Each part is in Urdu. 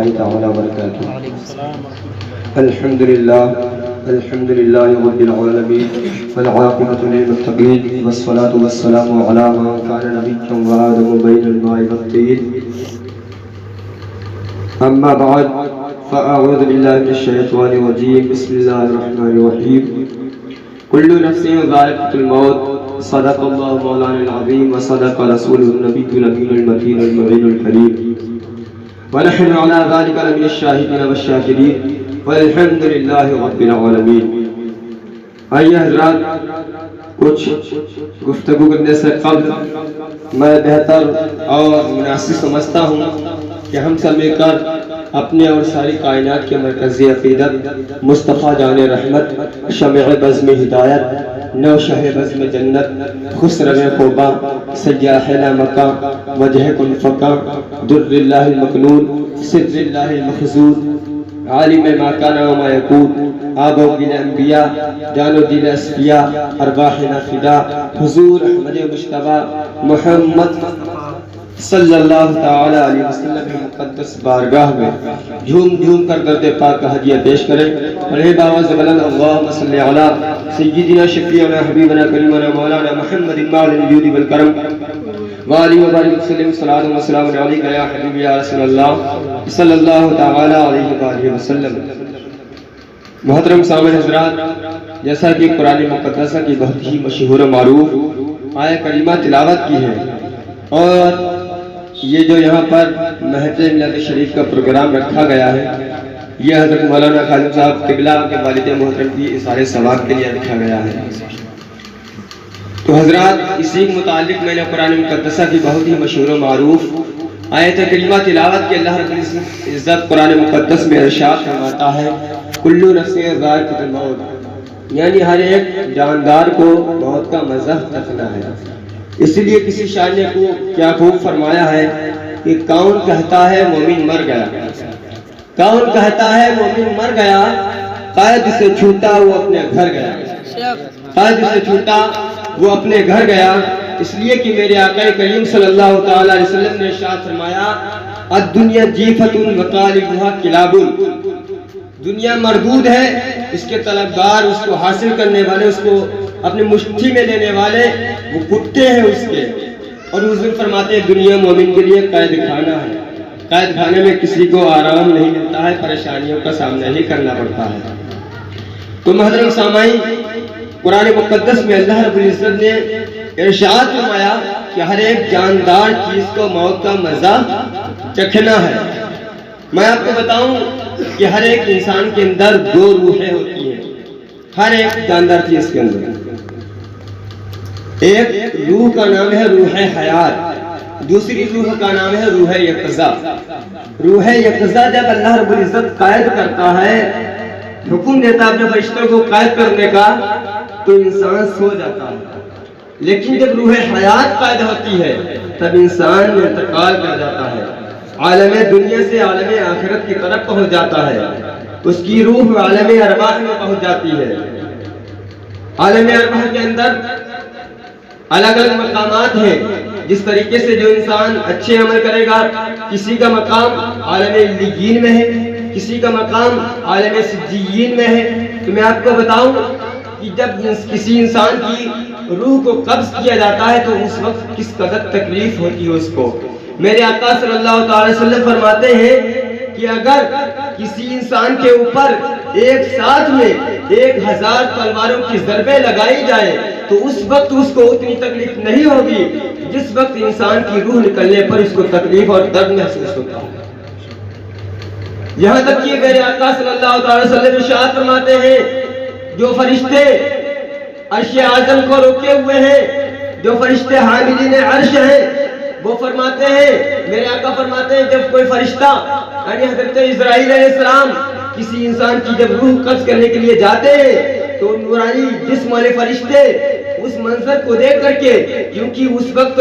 الله تعالى وبركاته. الحمد لله رب العالمين والعاقبة للمتقين والصلاة والسلام على من كان نبيا وآدم بين الماء والطين. أما بعد فأعوذ بالله من الشيطان الرجيم. بسم الله الرحمن الرحيم. كل نفس ذائقة الموت. صدق الله مولانا العظيم وصدق رسوله النبي الأمين المتين المعين الكريم. ونحن على ذلك لمن الشاهدين والشاكرين والحمد لله رب العالمین. آئیے حضرات، کچھ گفتگو کرنے سے قبل میں بہتر اور مناسب سمجھتا ہوں کہ ہم سب مل کر اپنے اور ساری کائنات کے مرکزی عقیدت مصطفیٰ جان رحمت، شمع بزم ہدایت، نوشہ بزم جنت، خسرو خوبا، سیاح لامکا، وجہ کن فقا، در اللہ المکنون، سر اللہ المخزون، عالم ما کانا وما یکون، آب و گل انبیاء، جان و دل اسفیاء، ارواحنا فدا، حضور احمد مجتبی محمد صلی اللہ تعالی علیہ وسلم کی مقدس بارگاہ میں جھوم جھوم کر درد پاک کا ہدیہ پیش کریں. اور اے باوز بلند اللہم صلی علی سیدنا شفیعنا حبیبنا کریمنا مولانا محمد معدن الجود والکرم وآلہ وبارک وسلم. صلاۃ و سلام علیک یا حبیبی یا رسول اللہ صلی اللہ تعالی علیہ وآلہ وسلم. محترم سامعین حضرات، جیسا کہ قرآن مقدسہ کی بہت ہی مشہور و معروف آیہ کریمہ تلاوت کی ہے، اور یہ جو یہاں پر محفل میلاد شریف کا پروگرام رکھا گیا ہے، یہ حضرت مولانا خادم صاحب قبلہ کے والد محترم کی اظہار ثواب کے لیے رکھا گیا ہے. تو حضرات، اسی کے متعلق میں نے قرآن مقدسہ کی بہت ہی مشہور و معروف آیت کریمہ تلاوت کی. اللہ رب العزت قرآن مقدس میں ارشاد فرماتا ہے کلو نفس ذائقۃ الموت، یعنی ہر ایک جاندار کو موت کا مزہ چکھنا ہے. اس لیے کسی شاعر نے کیا خوب فرمایا ہے کہ کون کہتا ہے مومن مر گیا، کون کہتا ہے مومن مر گیا، قید سے چھوٹا وہ اپنے گھر گیا، قید سے چھوٹا وہ اپنے گھر گیا. اس لیے کہ میرے آقا کریم صلی اللہ تعالی علیہ وسلم نے ارشاد فرمایا الدنیا جیفۃ وطالبها کلاب، دنیا مردود ہے، اس کے طلبگار، اس کو حاصل کرنے والے، اس کو اپنے مٹھی میں لینے والے وہ کتے ہیں اس کے. اور حضور فرماتے ہیں دنیا مومن کے لیے قید خانہ ہے، قید خانے میں کسی کو آرام نہیں ملتا ہے، پریشانیوں کا سامنا ہی کرنا پڑتا ہے. تو محترم سامعین، قرآن مقدس میں اللہ رب العزت نے ارشاد فرمایا کہ ہر ایک جاندار چیز کو موت کا مزہ چکھنا ہے. میں آپ کو بتاؤں کہ ہر ایک انسان کے اندر دو روحیں ہوتی ہیں، ہر ایک جاندار چیز کے اندر. ایک روح کا نام ہے روح حیات، دوسری روح کا نام ہے روح یقظہ. روح یقظہ جب اللہ رب العزت قید کرتا ہے، حکم دیتا ہے اپنے فرشتوں کو قید کرنے کا، تو انسان سو جاتا ہے. لیکن جب روح حیات قید ہوتی ہے تب انسان انتقال کر جاتا ہے، عالم دنیا سے عالم آخرت کی طرف پہنچ جاتا ہے. اس کی روح عالم ارواح میں پہنچ جاتی ہے. عالم ارواح کے اندر الگ الگ مقامات ہیں. جس طریقے سے جو انسان اچھے عمل کرے گا، کسی کا مقام عالم علیین میں ہے، کسی کا مقام عالم سجیین میں ہے. تو میں آپ کو بتاؤں کہ جب کسی انسان کی روح کو قبض کیا جاتا ہے تو اس وقت کس قدر تکلیف ہوتی ہے اس کو. میرے آقا صلی اللہ تعالی وسلم فرماتے ہیں کہ اگر کسی انسان کے اوپر ایک ساتھ میں 1000 تلواروں کی ضربیں لگائی جائے تو اس وقت اس کو اتنی تکلیف نہیں ہوگی جس وقت انسان کی روح نکلنے پر اس کو تکلیف اور درد محسوس ہوتا ہے. یہاں تک کہ میرے آقا صلی اللہ تعالی وسلم ارشاد فرماتے ہیں جو فرشتے عرش اعظم کو روکے ہوئے ہیں، جو فرشتے حاملین عرش ہیں، وہ فرماتے ہیں، میرے آقا فرماتے ہیں جب کوئی فرشتہ یعنی حضرت اسرائیل علیہ السلام کسی انسان کی جب روح قبض کرنے کے لیے جاتے ہیں تو نورانی جسم والے فرشتے اس منظر کو دیکھ کر کے، کیونکہ اس وقت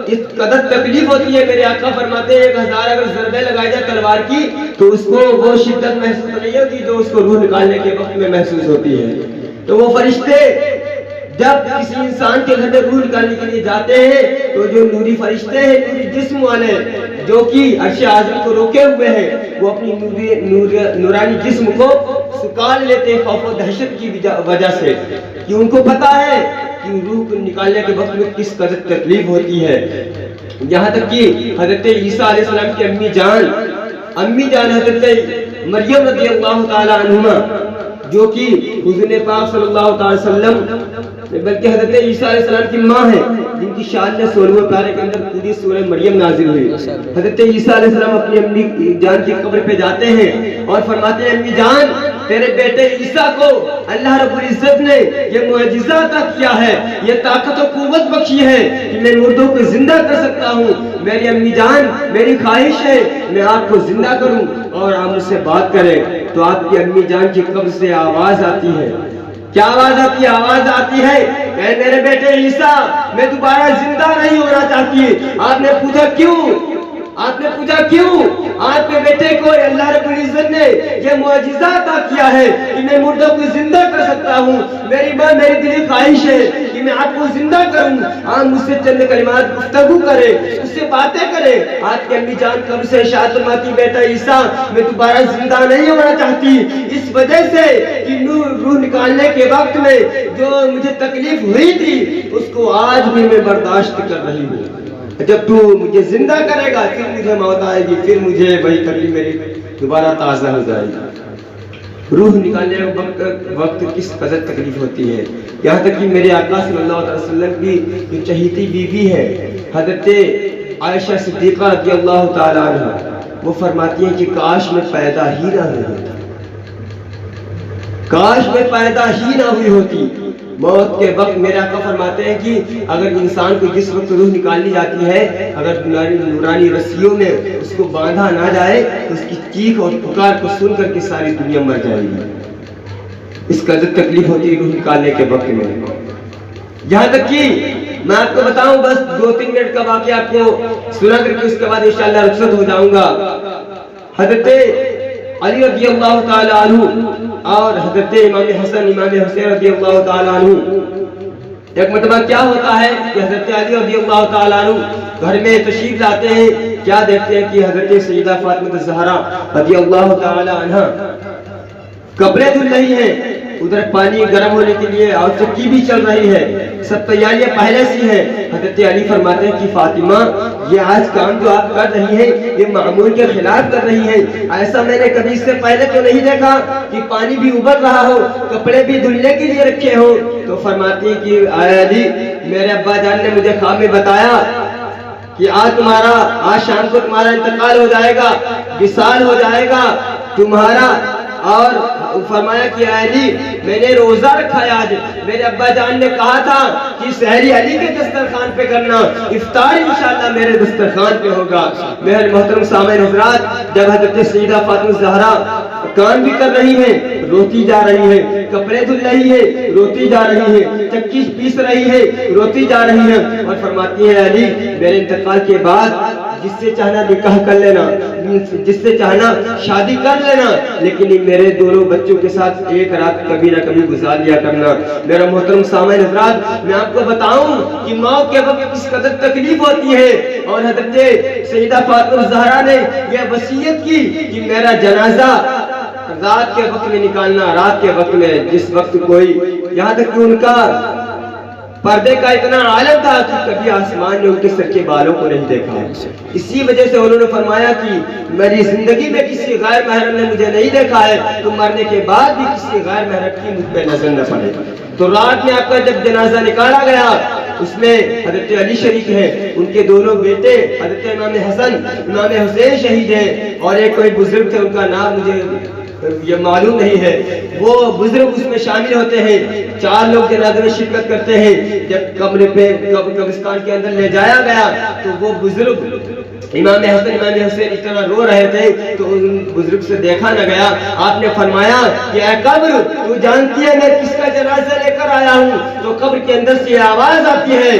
اس قدر تکلیف ہوتی ہے، میرے آقا فرماتے ہیں 1000 اگر ضربیں لگائی جائے تلوار کی تو اس کو وہ شدت محسوس نہیں ہوتی جو اس کو روح نکالنے کے وقت میں محسوس ہوتی ہے. تو وہ فرشتے جب کسی انسان کے گھر میں روح نکالنے کے لیے جاتے ہیں تو جو نوری فرشتے ہیں، نوری جسم والے، جو کہ عرش اعظم کو روکے ہوئے ہیں، وہ اپنی نورانی جسم کو سکال لیتے ہیں خوف و دہشت کی وجہ سے، کہ ان کو پتا ہے کہ روح کو نکالنے کے وقت میں کس قدر تکلیف ہوتی ہے۔ یہاں تک کہ حضرت عیسیٰ علیہ السلام کی امی جان حضرت مریم رضی اللہ تعالی عنہما، جو کہ حضور پاک صلی اللہ تعالی وسلم بلکہ حضرت عیسیٰ علیہ السلام کی ماں ہے، جن کی شان میں 16ویں پارے کے اندر پوری سورہ مریم نازل ہوئی۔ حضرت عیسیٰ علیہ السلام اپنی امی جان کی قبر پہ جاتے ہیں اور فرماتے ہیں امی جان تیرے بیٹے عیسیٰ کو اللہ رب العزت نے یہ معجزہ عطا کیا ہے، یہ طاقت و قوت بخشی ہے کہ میں مردوں کو زندہ کر سکتا ہوں۔ میری امی جان میری خواہش ہے میں آپ کو زندہ کروں اور آپ مجھ سے بات کریں۔ تو آپ کی امی جان کی قبر سے آواز آتی ہے، کیا آواز آتی ہے؟ آواز آتی ہے کہ میرے بیٹے عیسیٰ میں دوبارہ زندہ نہیں ہونا چاہتی۔ آپ نے پوچھا کیوں؟ آپ نے پوچھا کیوں؟ آپ کے بیٹے کو اللہ رب العزت نے یہ معجزہ عطا کیا ہے کہ میں مردوں کو زندہ کر سکتا ہوں۔ میری ماں میری دلی خواہش ہے کہ میں آپ کو زندہ کروں، آپ مجھ سے چند کلمات گفتگو کریں، اس سے باتیں کریں۔ آپ کی امی جان قبر سے ارشاد فرماتی بیٹا عیسیٰ میں دوبارہ زندہ نہیں ہونا چاہتی، اس وجہ سے کہ روح نکالنے کے وقت میں جو مجھے تکلیف ہوئی تھی اس کو آج بھی میں برداشت کر رہی ہوں۔ جب تو مجھے زندہ کرے گا پھر مجھے موت آئے گی، پھر مجھے وہی تکلیف میری دوبارہ تازہ ہو جائے گی۔ روح نکالنے کے وقت کس قدر تکلیف ہوتی ہے، یہاں تک کہ میرے آقا صلی اللہ علیہ وسلم کی جو چہیتی بیوی ہے حضرت عائشہ صدیقہ رضی اللہ تعالی عنہ، وہ فرماتی ہیں کہ کاش میں پیدا ہی نہ ہوئی ہوتی، کاش میں پیدا ہی نہ ہوئی ہوتی۔ موت کے وقت میرے آقا فرماتے ہیں کہ اگر انسان کو جس وقت روح نکالی جاتی ہے، اگر نورانی رسیوں میں اس کو باندھا نہ جائے تو اس کی چیخ اور پکار کو سن کر کے ساری دنیا مر جائے گی۔ اس قدر تکلیف ہوتی ہے روح نکالنے کے وقت میں۔ یہاں تک کہ میں آپ کو بتاؤں، بس 2-3 منٹ کا واقعہ آپ کو سنا کر کے اس کے بعد انشاءاللہ رخصت ہو جاؤں گا۔ حضرت علی رضی اللہ تعالی عنہ اور حضرت امام حسن امام حسین رضی اللہ تعالی عنہ، ایک مرتبہ کیا ہوتا ہے کہ حضرت علی رضی اللہ تعالی عنہ گھر میں تشریف لاتے ہیں، کیا دیکھتے ہیں کہ حضرت سیدہ فاطمہ الزہرا رضی اللہ تعالی عنہ کپڑے دھل رہی ہیں، ادھر پانی گرم ہونے کے لیے اور چکی بھی چل رہی ہے، سب تیاریاں پہلے سے ہیں۔ حضرت علی فرماتے ہیں کہ فاطمہ یہ آج کام جو آپ کر رہی ہیں یہ معمول کے خلاف کر رہی ہیں، ایسا میں نے کبھی اس سے پہلے تو نہیں دیکھا کہ پانی بھی ابل رہا ہو، کپڑے بھی دھلنے کے لیے رکھے ہو۔ تو فرماتی ہیں کہ اے علی میرے ابا جان نے مجھے خواب میں بتایا کہ آج شام کو تمہارا انتقال ہو جائے گا، وصال ہو جائے گا تمہارا، اور فرمایا کہ علی میں نے روزہ رکھا ہے آج، میرے ابا جان نے کہا تھا کہ سحری علی کے دسترخوان پہ کرنا، افطار انشاءاللہ میرے دسترخوان پہ ہوگا۔ میرے محترم سامعین حضرات، جب حضرت سیدہ فاطمہ الزہرا کام بھی کر رہی ہیں، روتی جا رہی ہے، کپڑے دھل رہی ہے، روتی جا رہی ہے، چکی پیس رہی ہے، روتی جا رہی ہے، اور فرماتی ہے علی میرے انتقال کے بعد جس سے چاہنا نکاح کر لینا، جس سے چاہنا شادی کر لینا، لیکن میرے دونوں بچوں کے ساتھ ایک رات کبھی نہ کبھی گزار لیا کرنا۔ میرا محترم سامعین حضرات، میں آپ کو بتاؤں کہ موت کے وقت کس قدر تکلیف ہوتی ہے، اور حضرت سیدہ فاطمہ الزہرا نے یہ وصیت کی کہ میرا جنازہ رات کے وقت میں نکالنا، رات کے وقت میں، جس وقت کوئی، یہاں تک کہ ان کا پردے کا اتنا عالم تھا کہ کبھی آسمان نے ان کے سر کے بالوں کو نہیں دیکھا۔ اسی وجہ سے انہوں نے فرمایا کہ میری زندگی میں کسی غیر محرم نے مجھے نہیں دیکھا ہے، تو مرنے کے بعد بھی کسی غیر محرم کی مجھ پہ نظر نہ پڑے۔ تو رات میں آپ کا جب جنازہ نکالا گیا، اس میں حضرت علی شریک ہیں، ان کے دونوں بیٹے حضرت امام حسن امام حسین شہید ہیں، اور ایک کوئی بزرگ تھے، ان کا نام مجھے یہ معلوم نہیں ہے، وہ بزرگ اس میں شامل ہوتے ہیں۔ 4 لوگ جنازے میں شرکت کرتے ہیں۔ جب قبر پہ قبرستان کے اندر لے جایا گیا تو وہ بزرگ امام حسن امام حسین اتنا رو رہے تھے تو ان بزرگ سے دیکھا نہ گیا۔ آپ نے فرمایا کہ اے قبر تو جانتی ہے میں کس کا جنازہ لے کر آیا ہوں؟ تو قبر کے اندر سے آواز آتی ہے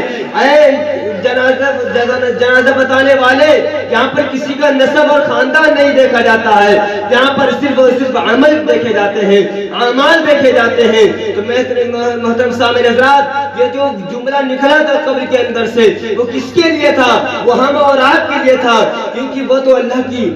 اے جنازہ بتانے والے، یہاں پر کسی کا نسب اور خاندان نہیں دیکھا جاتا ہے، یہاں پر صرف اور صرف عمل دیکھے جاتے ہیں۔ اعمال دیکھے جاتے ہیں۔ تو محترم سامعین حضرات، یہ جو جملہ نکلا تھا قبر کے اندر سے، وہ کس کے لیے تھا؟ وہ ہم اور آپ کے لیے تھا، کیونکہ وہ تو اللہ کی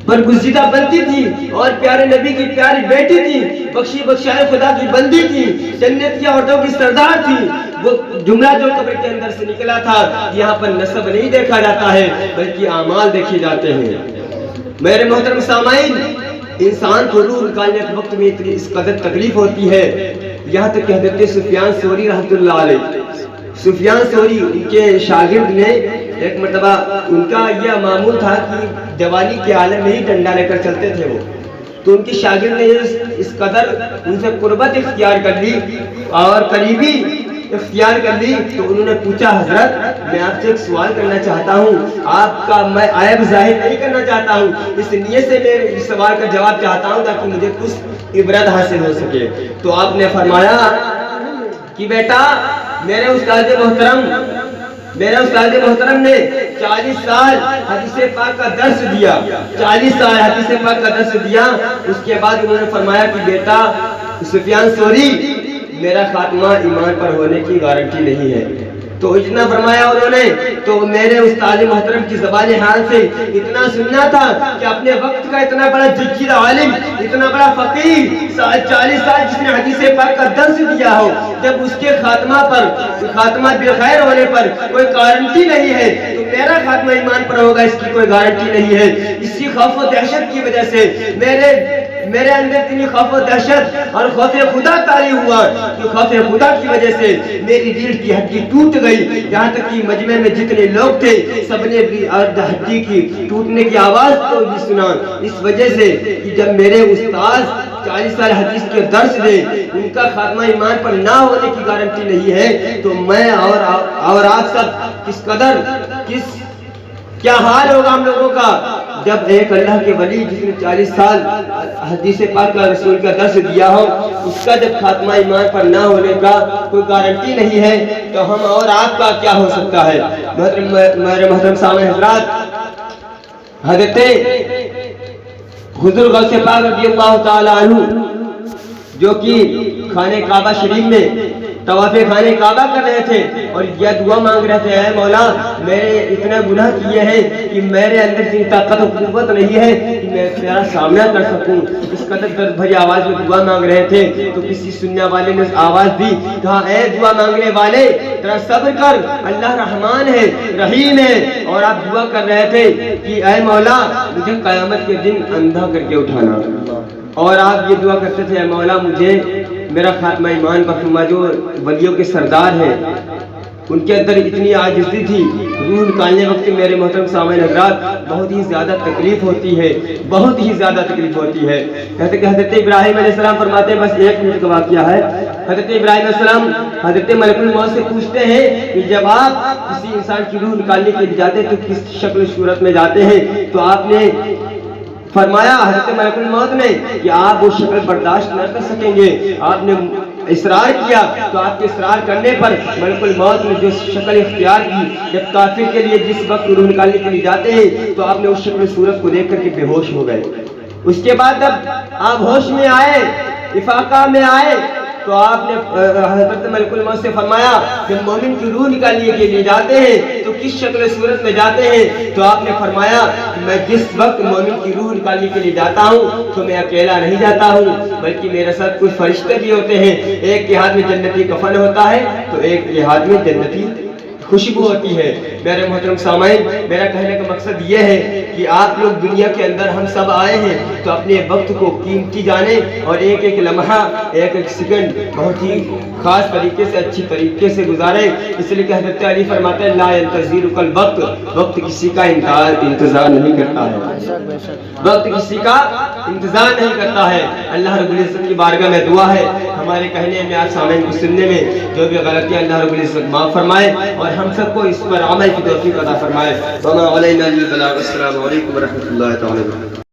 برگزیدہ بنتی تھی اور پیارے نبی کی پیاری بیٹی تھی، بخشی بخشائے خدا کی بندی تھی، جنت کی عورتوں کی سردار تھی۔ وہ جملہ جو قبر کے اندر سے نکلا تھا، یہاں پر نسب نہیں دیکھا جاتا ہے بلکہ اعمال دیکھے جاتے ہیں۔ میرے محترم سامعین، انسان کو روح نکالنے کے وقت میں اتنی اس قدر تکلیف ہوتی ہے، یہاں تک کہ حضرت سفیان ثوری رحمۃ اللہ علیہ، سفیان ثوری ان کے شاگرد نے ایک مرتبہ، ان کا یہ معمول تھا کہ جوانی کے عالم میں ہی ڈنڈا لے کر چلتے تھے وہ، تو ان کی شاگرد نے اس قدر ان سے قربت اختیار کر لی اور قریبی اختیار کر لی، تو انہوں نے پوچھا حضرت میں آپ سے ایک سوال کرنا چاہتا ہوں، آپ کا میں عیب ظاہر نہیں کرنا چاہتا ہوں، اس نیت سے میں اس سوال کا جواب چاہتا ہوں تاکہ مجھے کچھ عبرت حاصل ہو سکے۔ تو آپ نے فرمایا کہ بیٹا میرے استاد محترم نے 40 سال حدیث پاک کا درس دیا، 40 سال حدیث پاک کا درس دیا۔ اس کے بعد انہوں نے فرمایا کہ بیٹا سفیان ثوری، میرا خاتمہ ایمان پر ہونے کی گارنٹی نہیں ہے۔ تو اتنا فرمایا انہوں نے، تو میرے استاد محترم کی زبان حال سے اتنا سننا تھا کہ اپنے وقت کا اتنا بڑا جگیر عالم، اتنا بڑا فقیر، 40 سال جس نے حدیث پاک کا درس دیا ہو، جب اس کے خاتمہ بالخیر ہونے پر کوئی گارنٹی نہیں ہے، تو میرا خاتمہ ایمان پر ہوگا اس کی کوئی گارنٹی نہیں ہے۔ اسی خوف و دہشت کی وجہ سے میرے اندر اتنی خوف و دہشت اور خوف خدا طاری ہوا کہ خوف خدا کی وجہ سے میری ریڑھ کی ہڈی ٹوٹ گئی، یہاں تک کہ مجمع میں جتنے لوگ تھے سب نے ہڈی کی ٹوٹنے کی آواز تو بھی سنا، اس وجہ سے کہ جب میرے استاد 40 سال حدیث کے درس دے، ان کا خاتمہ ایمان پر نہ ہونے کی گارنٹی نہیں ہے، تو میں اور آپ سب کیا حال ہوگا ہم لوگوں کا جب ایک اللہ کے ولی جس نے 40 سال حدیث پاک کا رسول کا درس دیا ہو، اس کا جب خاتمہ ایمان پر نہ ہونے کا کوئی گارنٹی نہیں ہے، تو ہم اور آپ کا کیا ہو سکتا ہے؟ میرے محترم سامعین حضرات، حضرت حضور غوث پاک رضی اللہ تعالی عنہ جو کہ خانہ کعبہ شریف میں طواف خانہ کعبہ کر رہے تھے اور یہ دعا مانگ رہے تھے، اے مولا میں نے اتنا گناہ کیے ہیں کہ میرے اندر اتنی طاقت و قوت نہیں ہے کہ میں تیرا سامنا کر سکوں۔ اس قدر درد بھری آواز میں دعا مانگ رہے تھے، تو کسی سننے والے نے آواز دی، کہا اے دعا مانگنے والے ذرا صبر کر، اللہ رحمان ہے رحیم ہے۔ اور آپ دعا کر رہے تھے کہ اے مولا مجھے قیامت کے دن اندھا کر کے اٹھانا، اور آپ یہ دعا کرتے تھے اے مولا مجھے میرا خاتمہ ایمان پر فرما۔ جو ولیوں کے سردار ہیں ان کے اندر اتنی عاجزی تھی، روح نکالنے وقت میرے محترم سامعین حضرات بہت ہی زیادہ تکلیف ہوتی ہے، بہت ہی زیادہ تکلیف ہوتی ہے۔ کہتے کہ حضرت ابراہیم علیہ السلام فرماتے ہیں، بس 1 منٹ کا واقعہ ہے، حضرت ابراہیم علیہ السلام حضرت ملک الموت سے پوچھتے ہیں کہ جب آپ کسی انسان کی روح نکالنے کے لیے جاتے ہیں تو کس شکل صورت میں جاتے ہیں؟ تو آپ نے فرمایا حضرت ملک الموت نے کہ آپ وہ شکل برداشت نہ کر سکیں گے۔ آپ نے اصرار کیا، تو آپ کے اصرار کرنے پر ملک الموت نے جو شکل اختیار کی، جب کافر کے لیے جس وقت روح نکالنے کے لیے جاتے ہیں تو آپ نے اس شکل صورت کو دیکھ کر کے بے ہوش ہو گئے۔ اس کے بعد جب آپ ہوش میں آئے، افاقہ میں آئے، تو آپ نے حضرت ملک الموت سے فرمایا جب مومن کی روح نکالنے کے لیے جاتے ہیں تو کس شکل صورت میں جاتے ہیں؟ تو آپ نے فرمایا میں جس وقت مومن کی روح نکالنے کے لیے جاتا ہوں تو میں اکیلا نہیں جاتا ہوں، بلکہ میرے ساتھ کچھ فرشتے بھی ہوتے ہیں، ایک کے ہاتھ میں جنتی کفن ہوتا ہے تو ایک کے ہاتھ میں جنتی خوشبو ہوتی ہے۔ میرے محترم سامعین، میرا کہنے کا مقصد یہ ہے کہ آپ لوگ دنیا کے اندر ہم سب آئے ہیں تو اپنے وقت کو قیمتی جانے اور ایک ایک لمحہ ایک ایک سیکنڈ بہت ہی خاص طریقے سے اچھی طریقے سے گزارے۔ اس لیے کہ حضرت علی فرماتے ہیں لا ينتظرك الوقت، وقت کسی کا انتظار نہیں کرتا ہے، وقت کسی کا انتظار نہیں کرتا ہے۔ اللہ رب العزت کی بارگاہ میں دعا ہے ہمارے کہنے میں آپ سامعین کو سننے میں جو بھی غلطیاں اللہ رب العزت معاف فرمائے اور ہم سب کو اس پر عمل کی توفیق عطا فرمائے۔ وما علینا الا البلاغ۔ السلام علیکم ورحمۃ اللہ تعالی وبرکاتہ۔